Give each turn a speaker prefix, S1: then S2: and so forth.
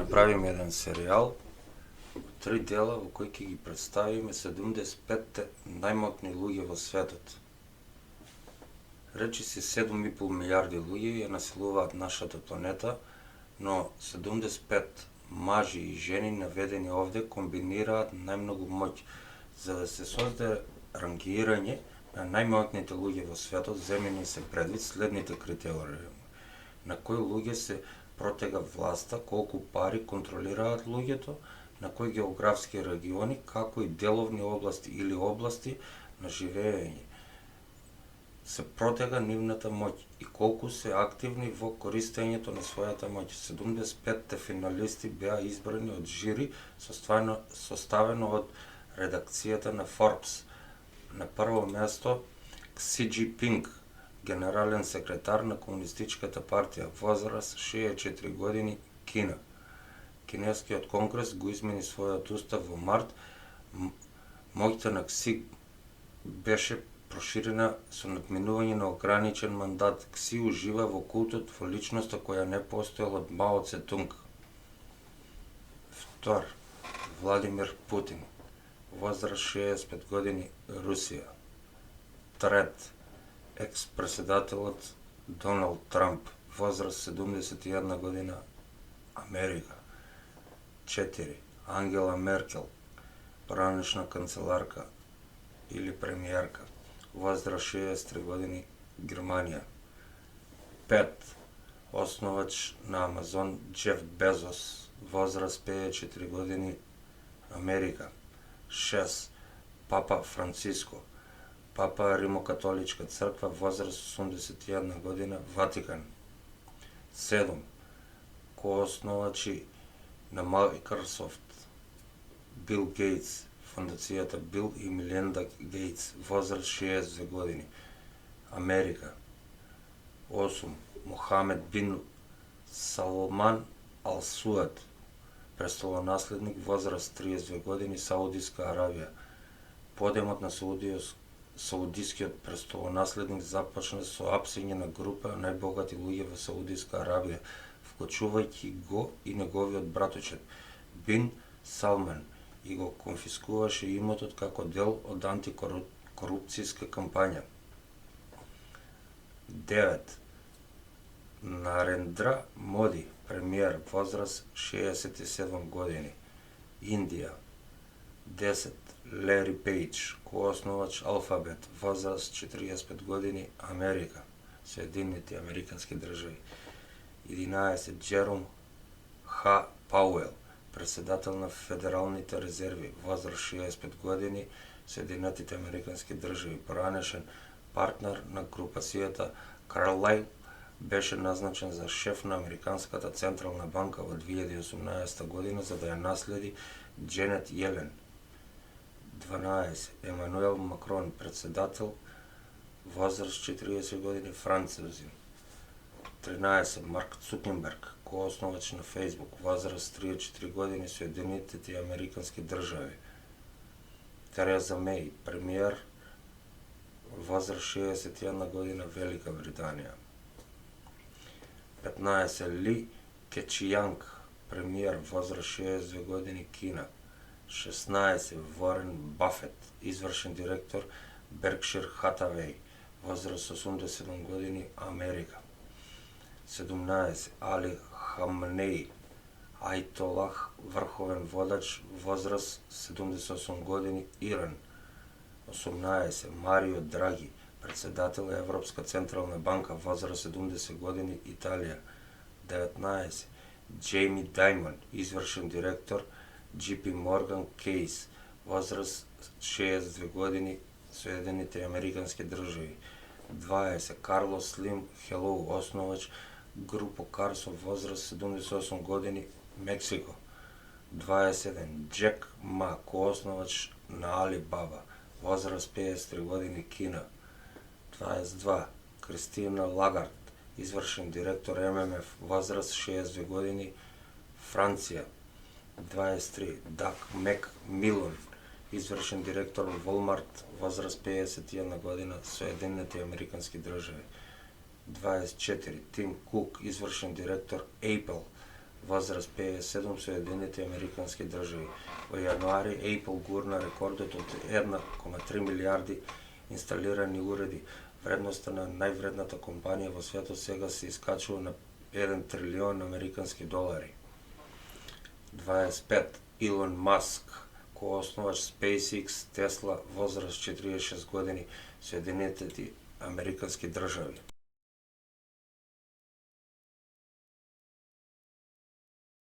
S1: направиме еден серијал, 3 дела во кои ќе ги представиме 75 најмотни луѓе во светот. Речиси 7,5 милијарди луѓе ја населуваат нашата планета, но 75 мажи и жени наведени овде комбинираат најмногу моќ за да се создаде рангирање на најмотните луѓе во светот. Земени се предвид следните критериуми: на кои луѓе се протега власта, колку пари контролираат луѓето, на кои географски региони, како и деловни области или области на живење се протега нивната моќ и колку се активни во користењето на својата моќ. 75 финалисти беа избрани од жири составено од редакцијата на Forbes. На прво место Кси Џинпинг, генерален секретар на Комунистичката партија, возраст 64 години, Кина. Кинескиот конгрес го измени својот устав во март. Моќта на Кси беше проширена со надминување на ограничен мандат. Кси ужива во култот во личноста која не постоела од Мао Цетунг. Втор, Владимир Путин, возраст 65 години, Русија. Трет, екс-председателот Доналд Трамп, возраст 71 година, Америка. 4. Ангела Меркел, поранешна канцеларка или премиерка, возраст 63 години, Германија. 5. Основач на Амазон Џеф Безос, возраст 54 години, Америка. 6. Папа Франциско, папа Римокатоличка црква, возраст 81 година, Ватикан. 7. Коосновачи на Microsoft Бил Гейтс, фондацијата Бил и Меленда Гейтс, возраст 62 години, Америка. 8. Мохамед бин Салман Ал Суад, престолонаследник, возраст 32 години, Саудиска Аравија. Подемот на Саудискиот престолонаследник започна со апсење на група најбогати луѓе во Саудиска Аравија, вклучувајќи го и неговиот братучет Бин Салман, и го конфискуваше имотот како дел од антикорупцијска кампања. 9. Нарендра Моди, премиер, возраст 67 години, Индија. 10. Лери Пејдж, коосновач Алфабет, возраст 45 години, Америка, Соединените Американски држави. 11. Џером Х. Пауел, председател на Федералните резерви, возраст 65 години, Соединетите Американски држави, поранешен партнер на групацијата Карлайл, беше назначен за шеф на Американската централна банка во 2018 година за да ја наследи Џенет Јелен. 12. Емануел Макрон, председател, возраст 40 години, Французин. 13. Марк Цукерберг, коосновач на Фейсбук, возраст 34 години, Соединетите Американски држави. Тереза Меј, премиер, возраст 61 година, Велика Британија. 15. Ли Кечијанг, премиер, возраст 62 години, Кина. 16. Ворен Бафет, извршен директор, Беркшир Хатавеј, возраст 87 години, Америка. 17. Али Хамнеј, Ајтолах, врховен водач, возраст 78 години, Иран. 18. Марио Драги, председател Европска централна банка, возраст 70 години, Италија. 19. Џејми Дајмон, извршен директор, JP Morgan Chase, возраст 62 години, Соединените Американски држави. 20. Карлос Слим Хелоу, основач Групо Карсо, возраст 78 години, Мексико. 21. Џек Ма, коосновач на Али Баба, возраст 53 години, Кина. 22. Кристина Лагард, извршен директор ММФ, возраст 62 години, Франција. 23. Даг Мек Милон, извршен директор Walmart, возраст 51 година, Соединените Американски држави. 24. Тим Кук, извршен директор Apple, возраст 57 Соединените Американски држави. Во јануари Apple гурна рекордот од 1,3 милијарди инсталирани уреди. Вредноста на највредната компанија во светот сега се искачува на 1 трилион американски долари. 25. Илон Маск, коосновач SpaceX, Tesla, возраст 46 години, Соединетите Американски држави.